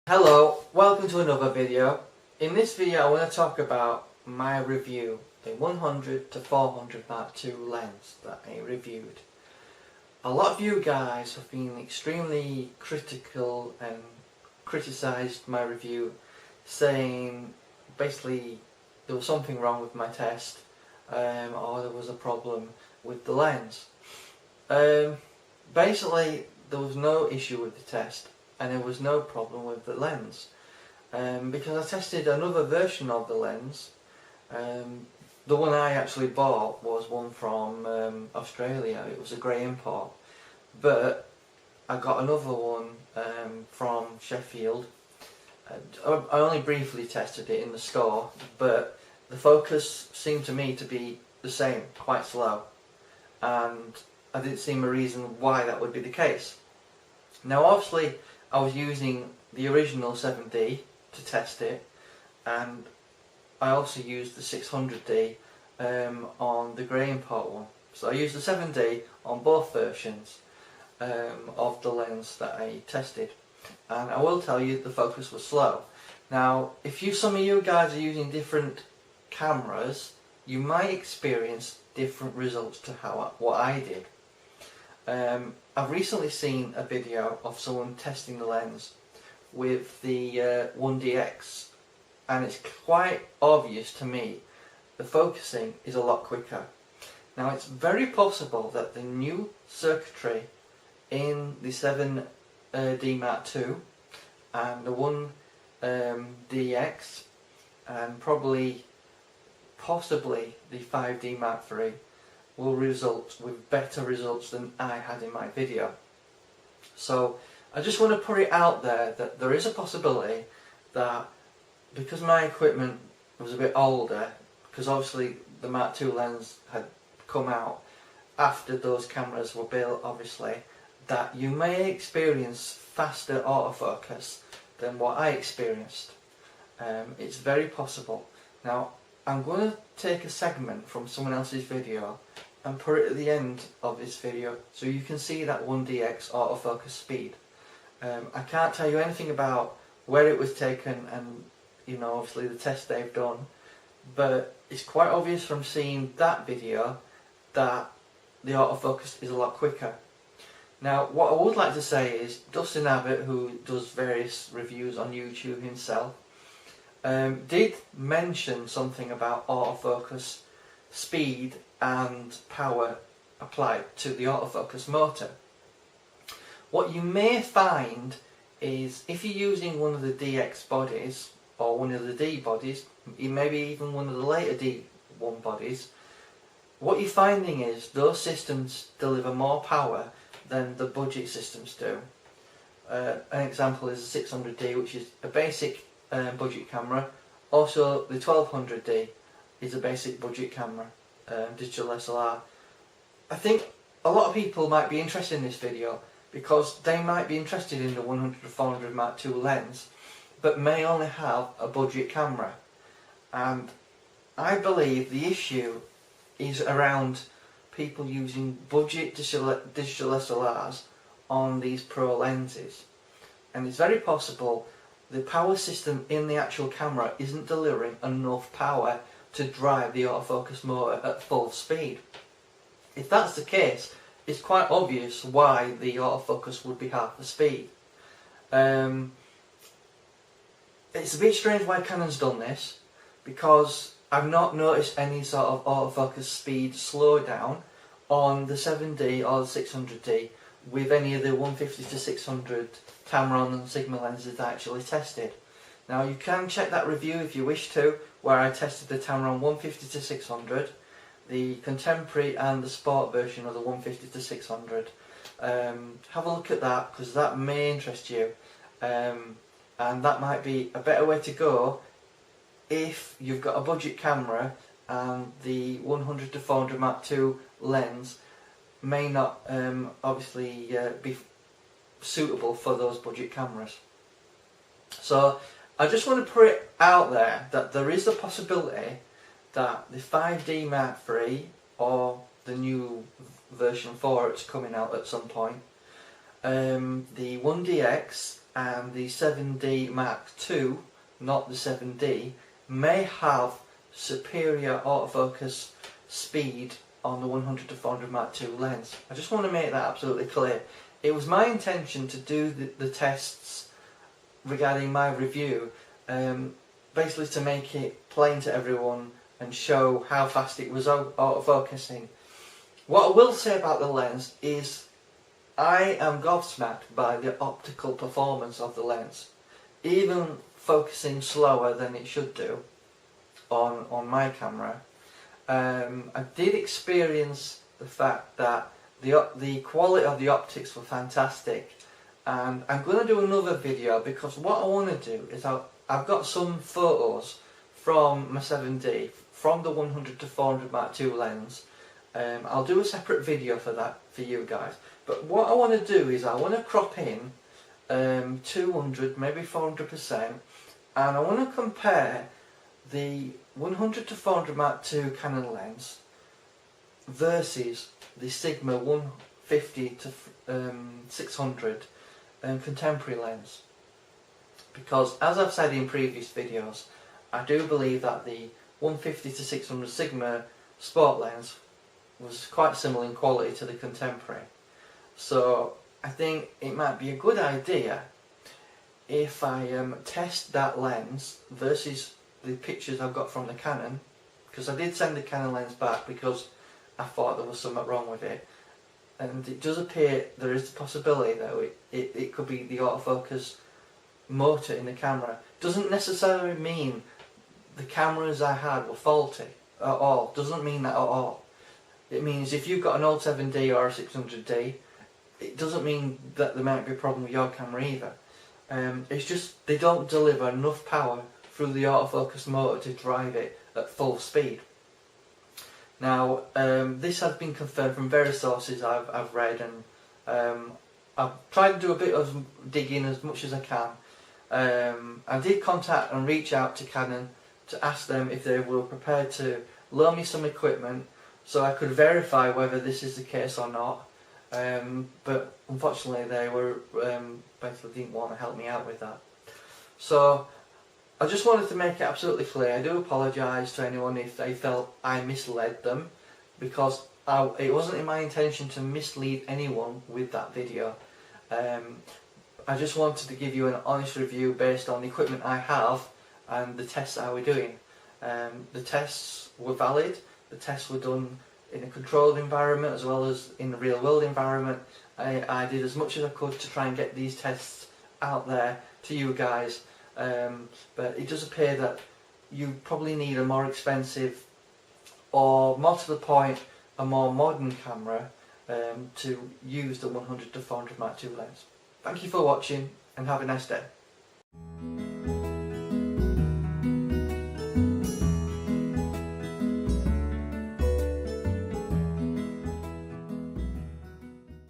Hello, welcome to another video. In this video I want to talk about my review, the 100 to 400 Mark II lens that I reviewed. A lot of you guys have been extremely critical and criticised my review, saying basically there was something wrong with my test or there was a problem with the lens. Basically there was no issue with the test and there was no problem with the lens because I tested another version of the lens. The one I actually bought was one from Australia. It was a grey import, but I got another one from Sheffield. I only briefly tested it in the store, but the focus seemed to me to be the same, quite slow, and I didn't see a reason why that would be the case. Now obviously I was using the original 7D to test it, and I also used the 600D on the grey import one. So I used the 7D on both versions of the lens that I tested, and I will tell you the focus was slow. Now if some of you guys are using different cameras, you might experience different results to what I did. I've recently seen a video of someone testing the lens with the 1DX, and it's quite obvious to me the focusing is a lot quicker. Now it's very possible that the new circuitry in the 7D Mark II and the 1DX and possibly the 5D Mark III will result with better results than I had in my video. So I just want to put it out there that there is a possibility that because my equipment was a bit older, because obviously the Mark II lens had come out after those cameras were built obviously, that you may experience faster autofocus than what I experienced. It's very possible. Now I'm going to take a segment from someone else's video and put it at the end of this video so you can see that 1DX autofocus speed. I can't tell you anything about where it was taken and obviously the test they've done, but it's quite obvious from seeing that video that the autofocus is a lot quicker. Now what I would like to say is Dustin Abbott, who does various reviews on YouTube himself, did mention something about autofocus speed and power applied to the autofocus motor. What you may find is if you're using one of the DX bodies or one of the D bodies, maybe even one of the later D1 bodies, what you're finding is those systems deliver more power than the budget systems do. An example is the 600D, which is a basic budget camera. Also the 1200D is a basic budget camera, digital SLR. I think a lot of people might be interested in this video because they might be interested in the 100 to 400 Mark II lens but may only have a budget camera, and I believe the issue is around people using budget digital SLRs on these pro lenses, and it's very possible the power system in the actual camera isn't delivering enough power to drive the autofocus motor at full speed. If that's the case, it's quite obvious why the autofocus would be half the speed. It's a bit strange why Canon's done this, because I've not noticed any sort of autofocus speed slowdown on the 7D or the 600D with any of the 150 to 600 Tamron and Sigma lenses I actually tested. Now you can check that review if you wish to, where I tested the Tamron 150 to 600, the contemporary and the sport version of the 150 to 600. Have a look at that because that may interest you, and that might be a better way to go if you've got a budget camera and the 100 to 400 Mark II lens may not obviously be suitable for those budget cameras. So I just want to put it out there that there is a possibility that the 5D Mark III or the new version 4 it's coming out at some point, the 1DX and the 7D Mark II, not the 7D, may have superior autofocus speed on the 100 to 400 Mark II lens. I just want to make that absolutely clear. It was my intention to do the tests regarding my review, basically to make it plain to everyone and show how fast it was autofocusing. What I will say about the lens is I am gobsmacked by the optical performance of the lens. Even focusing slower than it should do on my camera, I did experience the fact that the quality of the optics were fantastic, and I'm going to do another video because what I want to do is I've got some photos from my 7D from the 100 to 400 Mark II lens. I'll do a separate video for that for you guys, but what I want to do is I want to crop in 200, maybe 400%, and I want to compare the 100 to 400 Mark II Canon lens versus the Sigma 150 to 600 contemporary lens, because as I've said in previous videos, I do believe that the 150 to 600 Sigma sport lens was quite similar in quality to the contemporary. So I think it might be a good idea if I test that lens versus the pictures I've got from the Canon, because I did send the Canon lens back because I thought there was something wrong with it, and it does appear there is the possibility that it could be the autofocus motor in the camera. Doesn't necessarily mean the cameras I had were faulty at all, doesn't mean that at all. It means if you've got an old 7D or a 600D, it doesn't mean that there might be a problem with your camera either. It's just they don't deliver enough power through the autofocus motor to drive it at full speed. Now, this has been confirmed from various sources I've read, and I've tried to do a bit of digging as much as I can. I did contact and reach out to Canon to ask them if they were prepared to loan me some equipment so I could verify whether this is the case or not. But unfortunately they were basically didn't want to help me out with that. So I just wanted to make it absolutely clear. I do apologise to anyone if they felt I misled them, because it wasn't in my intention to mislead anyone with that video. I just wanted to give you an honest review based on the equipment I have and the tests I were doing. The tests were valid. The tests were done in a controlled environment as well as in the real world environment. I did as much as I could to try and get these tests out there to you guys, but it does appear that you probably need a more expensive, or more to the point, a more modern camera to use the 100 to 400 Mark II lens. Thank you for watching and have a nice day.